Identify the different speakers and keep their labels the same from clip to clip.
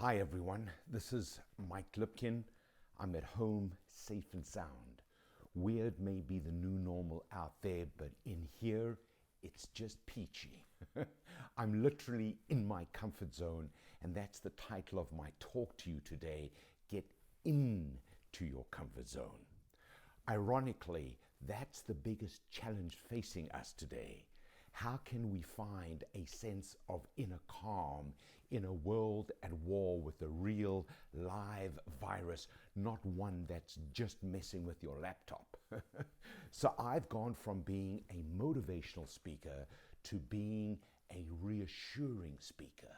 Speaker 1: Hi everyone, this is Mike Lipkin. I'm at home, safe and sound. Weird may be the new normal out there, but in here, it's just peachy. I'm literally in my comfort zone, and that's the title of my talk to you today. Get into your comfort zone. Ironically, that's the biggest challenge facing us today. How can we find a sense of inner calm in a world at war with a real live virus, not one that's just messing with your laptop? So I've gone from being a motivational speaker to being a reassuring speaker.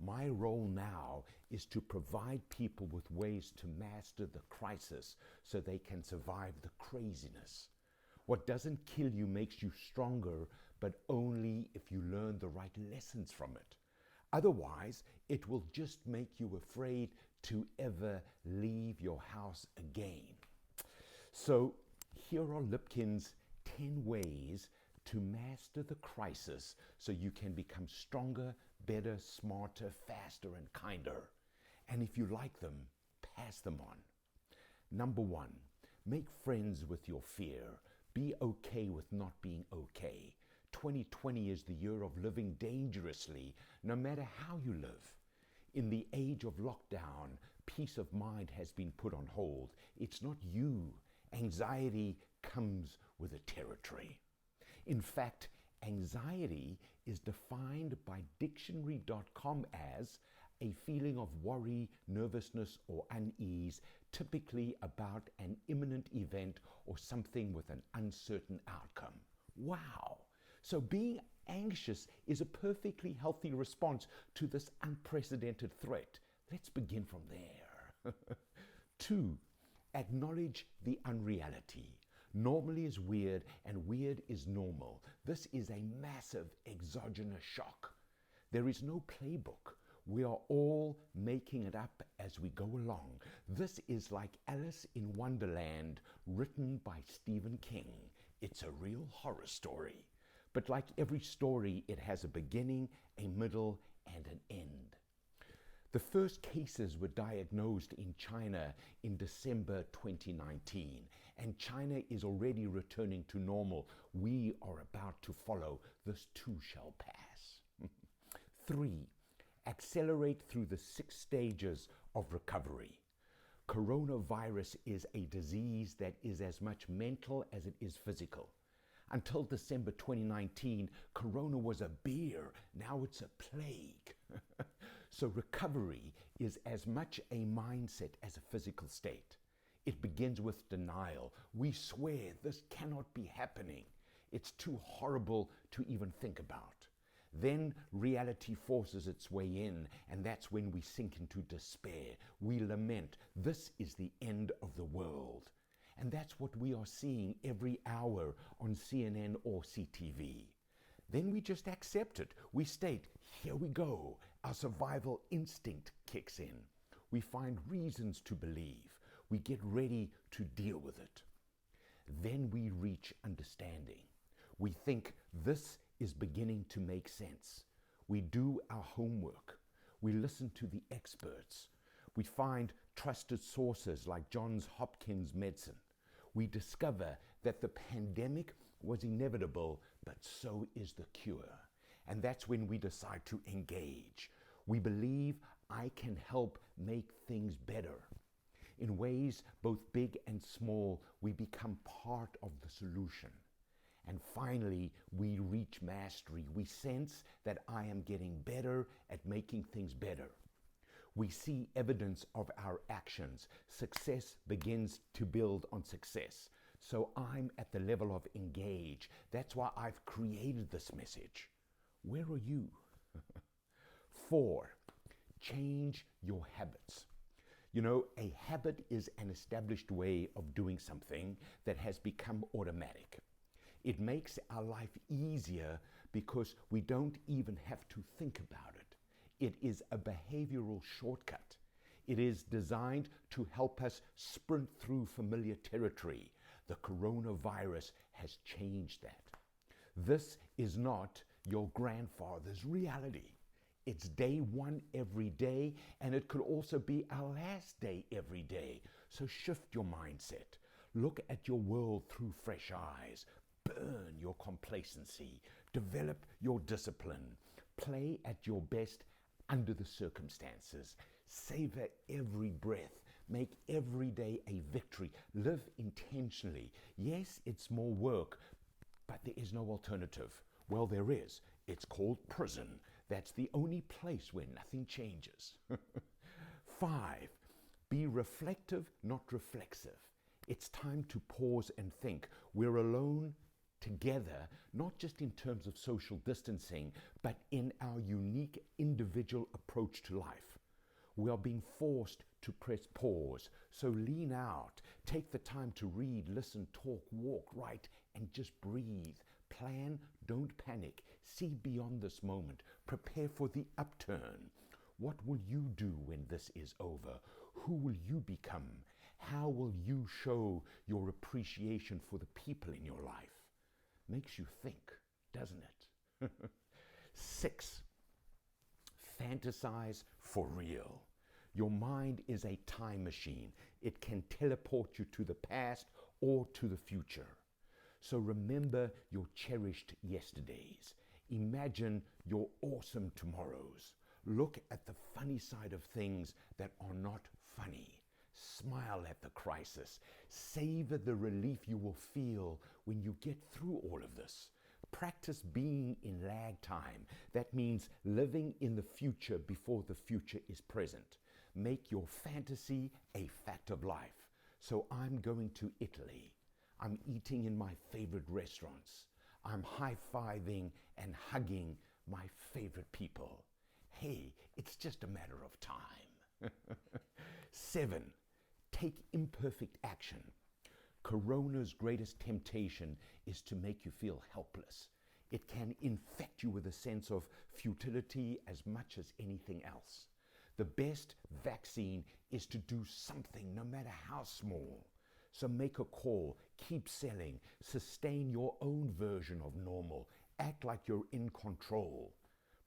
Speaker 1: My role now is to provide people with ways to master the crisis so they can survive the craziness. What doesn't kill you makes you stronger, but only if you learn the right lessons from it. Otherwise, it will just make you afraid to ever leave your house again. So here are Lipkin's 10 ways to master the crisis so you can become stronger, better, smarter, faster, and kinder. And if you like them, pass them on. Number 1, make friends with your fear. Be okay with not being okay. 2020 is the year of living dangerously, no matter how you live. In the age of lockdown, peace of mind has been put on hold. It's not you. Anxiety comes with the territory. In fact, anxiety is defined by dictionary.com as a feeling of worry, nervousness, or unease, typically about an imminent event or something with an uncertain outcome. Wow! So being anxious is a perfectly healthy response to this unprecedented threat. Let's begin from there. 2, acknowledge the unreality. Normally is weird and weird is normal. This is a massive exogenous shock. There is no playbook. We are all making it up as we go along. This is like Alice in Wonderland, written by Stephen King. It's a real horror story. But like every story, it has a beginning, a middle, and an end. The first cases were diagnosed in China in December 2019, and China is already returning to normal. We are about to follow. This too shall pass. 3, accelerate through the 6 stages of recovery. Coronavirus is a disease that is as much mental as it is physical. Until December 2019, Corona was a beer. Now it's a plague. So recovery is as much a mindset as a physical state. It begins with denial. We swear this cannot be happening. It's too horrible to even think about. Then reality forces its way in, and that's when we sink into despair. We lament, this is the end of the world. And that's what we are seeing every hour on CNN or CTV. Then we just accept it. We state, here we go. Our survival instinct kicks in. We find reasons to believe. We get ready to deal with it. Then we reach understanding. We think this is beginning to make sense. We do our homework. We listen to the experts. We find trusted sources like Johns Hopkins Medicine. We discover that the pandemic was inevitable, but so is the cure. And that's when we decide to engage. We believe I can help make things better. In ways both big and small, we become part of the solution. And finally, we reach mastery. We sense that I am getting better at making things better. We see evidence of our actions. Success begins to build on success. So I'm at the level of engage. That's why I've created this message. Where are you? 4, change your habits. You know, a habit is an established way of doing something that has become automatic. It makes our life easier because we don't even have to think about it. It is a behavioral shortcut. It is designed to help us sprint through familiar territory. The coronavirus has changed that. This is not your grandfather's reality. It's day one every day, and it could also be our last day every day. So shift your mindset. Look at your world through fresh eyes. Burn your complacency. Develop your discipline. Play at your best under the circumstances. Savor every breath. Make every day a victory. Live intentionally. Yes, it's more work, but there is no alternative. Well, there is. It's called prison. That's the only place where nothing changes. 5, be reflective, not reflexive. It's time to pause and think. We're alone together, not just in terms of social distancing, but in our unique individual approach to life. We are being forced to press pause. So lean out, take the time to read, listen, talk, walk, write, and just breathe. Plan, don't panic. See beyond this moment. Prepare for the upturn. What will you do when this is over? Who will you become? How will you show your appreciation for the people in your life? Makes you think, doesn't it? 6, fantasize for real. Your mind is a time machine. It can teleport you to the past or to the future. So remember your cherished yesterdays. Imagine your awesome tomorrows. Look at the funny side of things that are not funny. Smile at the crisis. Savor the relief you will feel when you get through all of this. Practice being in lag time. That means living in the future before the future is present. Make your fantasy a fact of life. So I'm going to Italy. I'm eating in my favorite restaurants. I'm high-fiving and hugging my favorite people. Hey, it's just a matter of time. 7, take imperfect action. Corona's greatest temptation is to make you feel helpless. It can infect you with a sense of futility as much as anything else. The best vaccine is to do something, no matter how small. So make a call, keep selling, sustain your own version of normal, act like you're in control.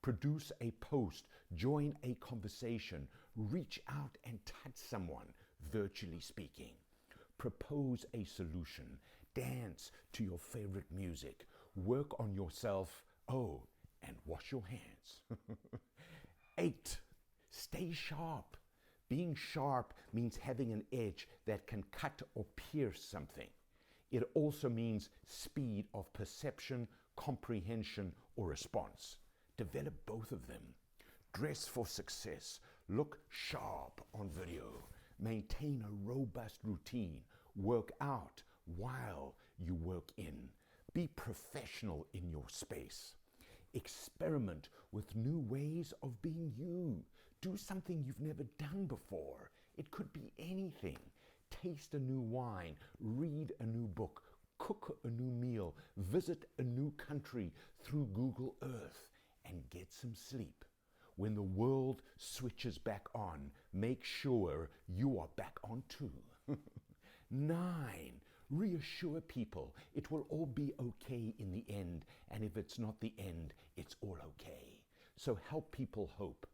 Speaker 1: Produce a post, join a conversation, reach out and touch someone, virtually speaking. Propose a solution, dance to your favorite music, work on yourself, and wash your hands. 8, stay sharp. Being sharp means having an edge that can cut or pierce something. It also means speed of perception, comprehension, or response. Develop both of them. Dress for success. Look sharp on video. Maintain a robust routine. Work out while you work in. Be professional in your space. Experiment with new ways of being you. Do something you've never done before. It could be anything. Taste a new wine, read a new book, cook a new meal, visit a new country through Google Earth, and get some sleep. When the world switches back on, make sure you are back on too. 9, reassure people. It will all be okay in the end, and if it's not the end, it's all okay. So help people hope.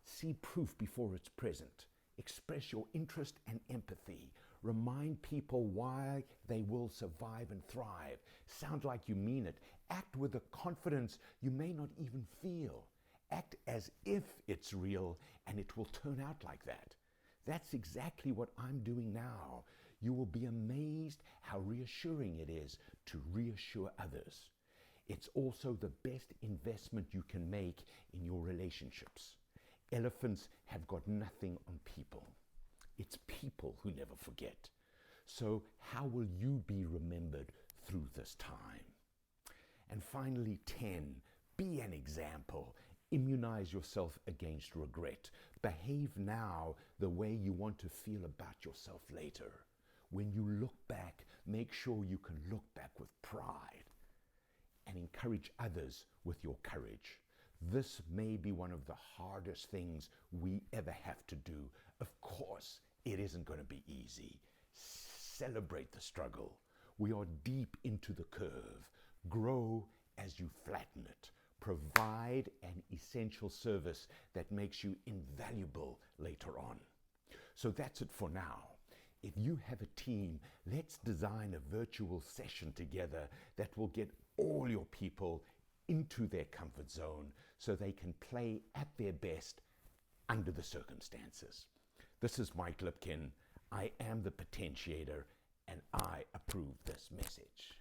Speaker 1: See proof before it's present. Express your interest and empathy. Remind people why they will survive and thrive. Sound like you mean it. Act with a confidence you may not even feel. Act as if it's real, and it will turn out like that. That's exactly what I'm doing now. You will be amazed how reassuring it is to reassure others. It's also the best investment you can make in your relationships. Elephants have got nothing on people. It's people who never forget. So how will you be remembered through this time? And finally, 10, be an example. Immunize yourself against regret. Behave now the way you want to feel about yourself later. When you look back, make sure you can look back with pride and encourage others with your courage. This may be one of the hardest things we ever have to do. Of course, it isn't going to be easy. Celebrate the struggle. We are deep into the curve. Grow as you flatten it. Provide an essential service that makes you invaluable later on. So that's it for now. If you have a team, let's design a virtual session together that will get all your people into their comfort zone so they can play at their best under the circumstances. This is Mike Lipkin. I am the potentiator, and I approve this message.